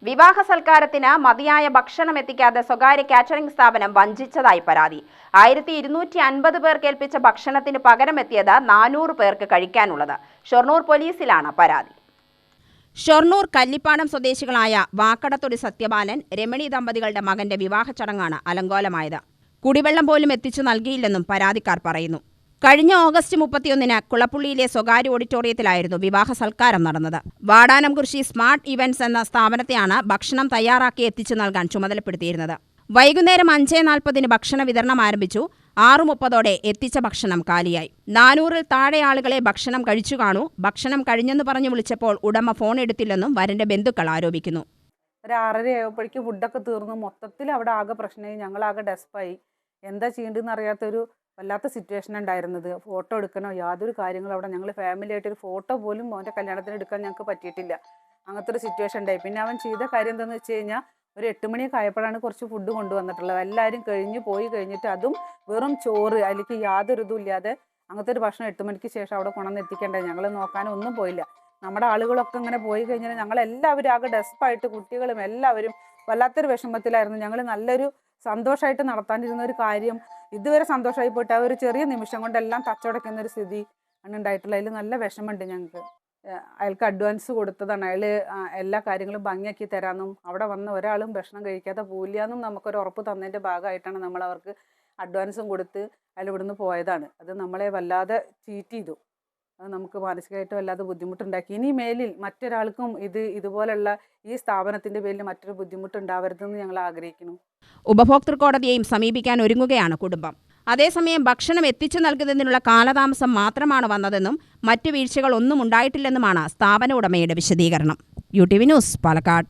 വിവാഹ സൽക്കാരത്തിന് മതിയായ ഭക്ഷണം എത്തിക്കാതെ സ്വകാര്യ കാറ്ററിംഗ് സ്ഥാപനം വഞ്ചിച്ചതായി പരാതി. 1250 പേർക്ക് ഏൽപ്പിച്ച ഭക്ഷണത്തിന് പകരം എത്തിയത് 400 പേർക്ക് കഴിക്കാനുള്ളത്. ഷൊർണൂർ പോലീസിലാണ് പരാതി. ഷൊർണൂർ കല്ലിപ്പാടം സ്വദേശികളായ വാക്കടത്തൊടി സത്യബാലൻ, രമണി ദമ്പതികളുടെ മകന്റെ വിവാഹ ചടങ്ങാണ് അലങ്കോലമായത്. കുടിവെള്ളം പോലും എത്തിച്ചു നൽകിയില്ലെന്നും പരാതിക്കാർ പറയുന്നു. കഴിഞ്ഞ ഓഗസ്റ്റ് 31-ന് കുളപ്പുള്ളിയിലെ സ്വകാര്യ ഓഡിറ്റോറിയത്തിലായിരുന്നു വിവാഹ സൽക്കാരം നടന്നത്. വാടാനംകുറിശി സ്മാർട്ട് ഇവന്റ്സ് എന്ന സ്ഥാപനത്തെയാണ് ഭക്ഷണം തയ്യാറാക്കി എത്തിച്ചു നൽകാൻ ചുമതലപ്പെടുത്തിയിരുന്നത്. വൈകുന്നേരം 5:40-ന് ഭക്ഷണ വിതരണം ആരംഭിച്ചു. 6:30-ഓടെ എത്തിച്ച ഭക്ഷണം കാലിയായി. 400-ൽ താഴെ ആളുകളെ ഭക്ഷണം കഴിച്ചു കാണൂ. ഭക്ഷണം കഴിഞ്ഞെന്ന് പറഞ്ഞു വിളിച്ചപ്പോൾ ഉടമ ഫോൺ എടുത്തില്ലെന്നും വരന്റെ ബന്ധുക്കൾ ആരോപിക്കുന്നു. ഒരു 6:30 ആയപ്പോഴേക്കും ഫുഡൊക്കെ തീർന്നു. മൊത്തത്തിൽ അവിടെ ആകെ പ്രശ്നമായി. ഞങ്ങളാകെ ഡെസ്പായി. എന്താ ചെയ്യേണ്ടതെന്ന് അറിയാത്തൊരു വല്ലാത്ത സിറ്റുവേഷൻ ഉണ്ടായിരുന്നത്. ഫോട്ടോ എടുക്കണോ യാതൊരു കാര്യങ്ങളും അവിടെ ഞങ്ങൾ ഫാമിലി ആയിട്ടൊരു ഫോട്ടോ പോലും അവൻ്റെ കല്യാണത്തിന് എടുക്കാൻ ഞങ്ങൾക്ക് പറ്റിയിട്ടില്ല. അങ്ങനത്തെ ഒരു സിറ്റുവേഷൻ ഉണ്ടായി. പിന്നെ അവൻ ചെയ്ത കാര്യം എന്താണെന്ന് വെച്ച് കഴിഞ്ഞാൽ ഒരു 8 മണിയൊക്കെ ആയപ്പോഴാണ് കുറച്ച് ഫുഡ് കൊണ്ടുവന്നിട്ടുള്ളത്. എല്ലാവരും പോയി കഴിഞ്ഞിട്ട് അതും വെറും ചോറ്, അതിലേക്ക് യാതൊരു ഇതും ഇല്ലാതെ അങ്ങനത്തെ ഒരു ഭക്ഷണം 8 മണിക്ക് ശേഷം അവിടെ കൊണ്ടുവന്ന് എത്തിക്കേണ്ടത്. ഞങ്ങൾ നോക്കാനൊന്നും പോയില്ല. നമ്മുടെ ആളുകളൊക്കെ ഇങ്ങനെ പോയി കഴിഞ്ഞാൽ ഞങ്ങളെല്ലാവരും ആകെ ഡെസ്പായിട്ട് കുട്ടികളും എല്ലാവരും വല്ലാത്തൊരു വിഷമത്തിലായിരുന്നു. ഞങ്ങൾ നല്ലൊരു സന്തോഷമായിട്ട് നടത്താനിരുന്ന ഒരു കാര്യം ഇതുവരെ സന്തോഷമായി പോയിട്ട് ആ ഒരു ചെറിയ നിമിഷം കൊണ്ടെല്ലാം തച്ചടയ്ക്കുന്ന ഒരു സ്ഥിതി ആണ് ഉണ്ടായിട്ടുള്ളത്. അതിൽ നല്ല വിഷമമുണ്ട് ഞങ്ങൾക്ക്. അയാൾക്ക് അഡ്വാൻസ് കൊടുത്തതാണ്. അയാൾ എല്ലാ കാര്യങ്ങളും ഭംഗിയാക്കി തരാമെന്നും അവിടെ വന്ന ഒരാളും ഭക്ഷണം കഴിക്കാതെ പോവില്ല എന്നും നമുക്കൊരു ഉറപ്പ് തന്നതിൻ്റെ ഭാഗമായിട്ടാണ് നമ്മൾ അവർക്ക് അഡ്വാൻസും കൊടുത്ത് അയാൾ ഇവിടുന്ന് പോയതാണ്. അത് നമ്മളെ വല്ലാതെ ചീറ്റ് ചെയ്തു. അത് നമുക്ക് മാനസികമായിട്ട് വല്ലാതെ ബുദ്ധിമുട്ടുണ്ടാക്കി. ഇനി മേലിൽ മറ്റൊരാൾക്കും ഇതുപോലുള്ള ഈ സ്ഥാപനത്തിൻ്റെ പേരിൽ മറ്റൊരു ബുദ്ധിമുട്ടുണ്ടാവരുതെന്ന് ഞങ്ങൾ ആഗ്രഹിക്കുന്നു. ഉപഭോക്തൃ കോടതിയെയും സമീപിക്കാൻ ഒരുങ്ങുകയാണ് കുടുംബം. അതേസമയം ഭക്ഷണം എത്തിച്ചു നൽകുന്നതിനുള്ള കാലതാമസം മാത്രമാണ് വന്നതെന്നും മറ്റു വീഴ്ചകൾ ഒന്നും ഉണ്ടായിട്ടില്ലെന്നുമാണ് സ്ഥാപന ഉടമയുടെ വിശദീകരണം. UTV news, Palakkad.